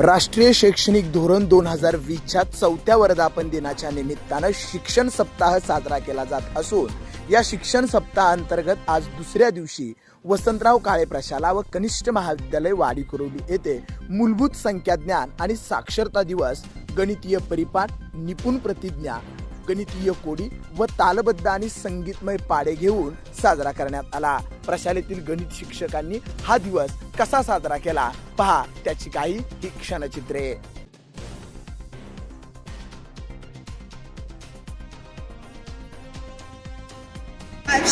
राष्ट्रीय शैक्षणिक धोरण 2020च्या 4थ्या वर्धापन दिनाच्या निमित्तानं शिक्षण सप्ताह साजरा केला जात असून या शिक्षण सप्ताहांतर्गत आज दुसऱ्या दिवशी वसंतराव काळे प्रशाला व कनिष्ठ महाविद्यालय वाडीकुरोली येथे मूलभूत संख्याज्ञान आणि साक्षरता दिवस, गणितीय परिपाठ, निपुण प्रतिज्ञा, गणितीय कोडी व तालबद्ध आणि संगीतमय पाढे घेऊन साजरा करण्यात आला। प्रशालेतील गणित शिक्षकांनी हा दिवस कसा साजरा केला पहा त्याची काही ही क्षणचित्रे।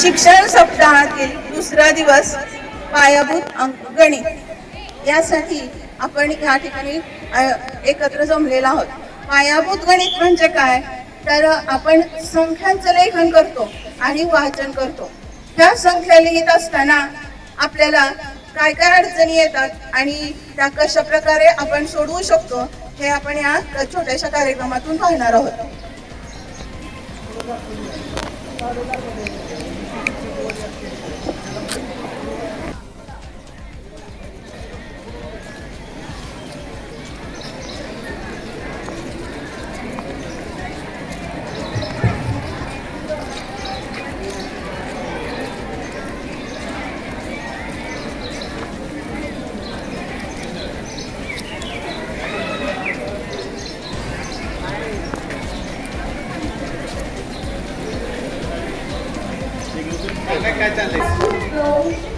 शिक्षण सप्ताहातील दुसरा दिवस पायाभूत गणित यासाठी आपण या ठिकाणी एकत्र जमलेला आहोत। पायाभूत गणित म्हणजे काय तर आपण संख्यांचं लेखन करतो आणि वाचन करतो। त्या संख्या लिहित असताना आपल्याला काय काय अडचणी येतात आणि त्या कशा प्रकारे आपण सोडवू शकतो हे आपण या छोट्याशा कार्यक्रमातून पाहणार आहोत।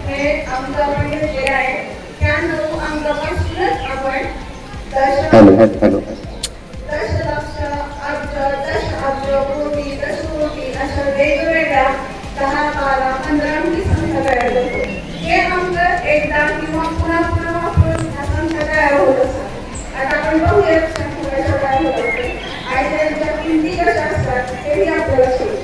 हे अंकावरून जे आहे त्या 9 अंकापासूनच आपण दशलक्ष, अब्ज, दशअब्ज, कोटी, दशकोटी अशा वेगवेगळ्या 10, 12, 15 ही संख्या तयार करतो। हे अंक एकदा किंवा पुन्हा पुन्हा वापरून ह्या संख्या तयार होत असतात। आता आपण बघूया संख्या कशा तयार होत असते आणि त्यांच्या किमती कशा असतात हेही आपल्याला शिकू।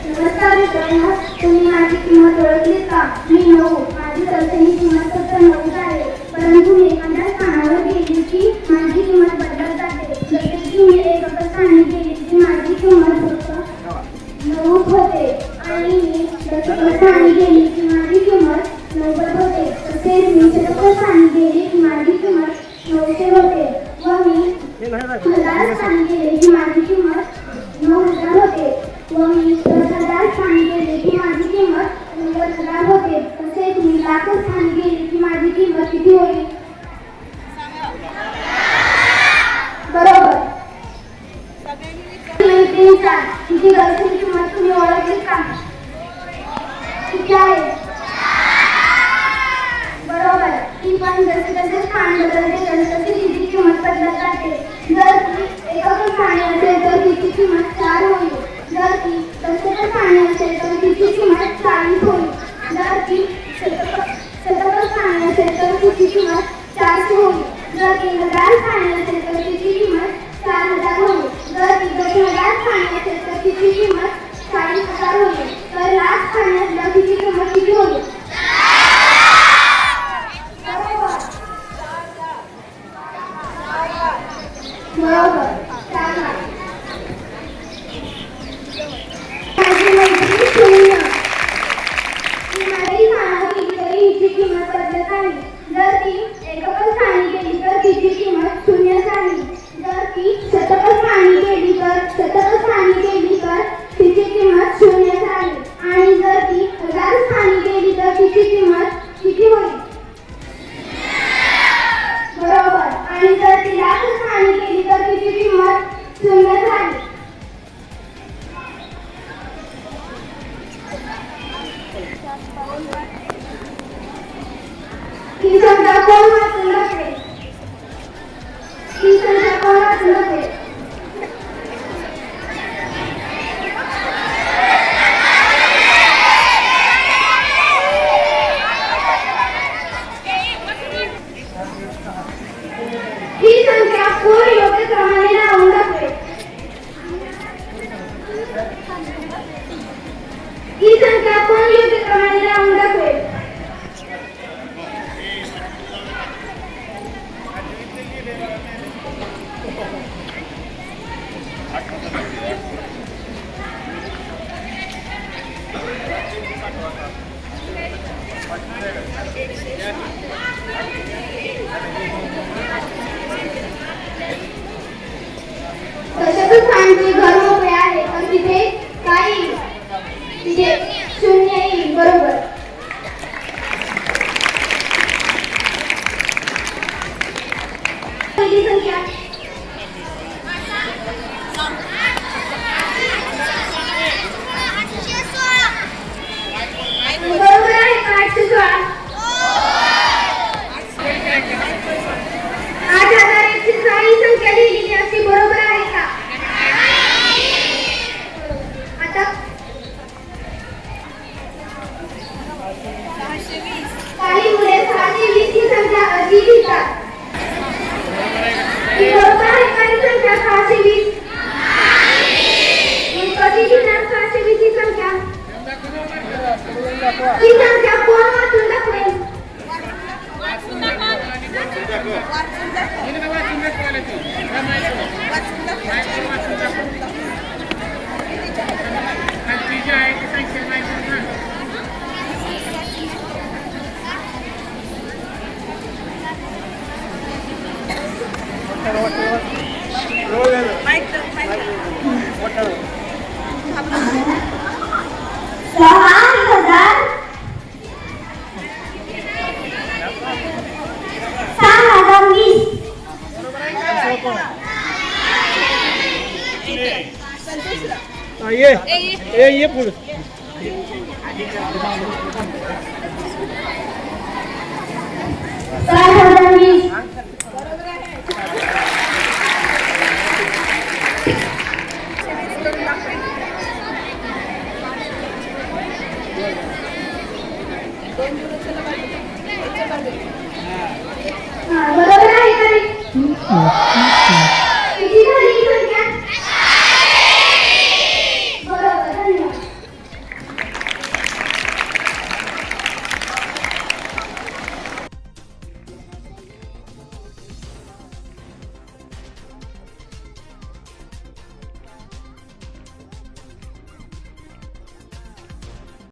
नमस्कार मित्रांनो, तुम्ही माझी किंमत ओळखली का? मी 9, माझी चौथ्याची किंमत फक्त 9 आहे, परंतु मी एखाद्या स्थानावर गेली की माझी किंमत बदलत जाते। जसे की मी एका स्थानी गेली की माझी किंमत फक्त 9 होते आणि मी दशकस्थानी गेली की माझी किंमत 90 होते। तसेच मी शतकस्थानी गेली की माझी किंमत 900 होते व मी हजारस्थानी गेली की माझी किंमत 9000 होते व मी 10,000 स्थानी गेले की माझी किंमत 90,000 होते। तसेच मी लाख स्थानी गेली की माझी किंमत किती होईल? बरोबर। तिची गरजेची किंमत तुम्ही ओळखली का? किती आहे? बरोबर। ती पण जसे जसे स्थान बदलते तसे तिची किंमत बदलत जाते। जर ती एकक स्थानी असेल तर तिची किंमत 4 होईल। जर ती दशक स्थानी असेल तर तिची किंमत 40 होईल। जर ती शतक स्थानी असेल तर तिची किंमत 400 होईल। जर ती हजार स्थानी असेल तर तिची किंमत 4000 होईल। जर ती 10,000 स्थानी असेल तर तिची किंमत 40,000 होईल। तर लाख स्थानी असल्यावर तिची किंमत किती होईल? बरोबर, 4 लाख। जर ती एकक स्थानी गेली तर तिची किंमत 0 झाली। जर ती शतक स्थानी गेली तर तिची किंमत 0 झाली आणि जर ती हजार स्थानी गेली तर तिची किंमत किती होईल? बरोबर। आणि जर ती लाख स्थानी गेली तर तिची किंमत 0 झाली। ही संख्या कोण वाचून दाखवेल? ही संख्या कोण वाचून दाखवेल? ही संख्या कोण योग्य क्रमाने लावून दाखवेल? ही संख्या कोण योग्य क्रमाने लावून दाखवेल? तशातच सांगते घर मोकळे आहे पण तिथे शून्य येईल. बरोबर. पहिली संख्या बरोबर आहे. 816. 8106 ही संख्या लिहिलेली असते. बरोबर आहे का? आता काही मुले 620 ही संख्या अधिक लिहितात. ही बरोबर आहे का ही संख्या 620? मग कधी लिहिणार 620 ही संख्या? ही संख्या कोण वाचून दाखवेल? ये पुढे 6020. बरोबर आहे का?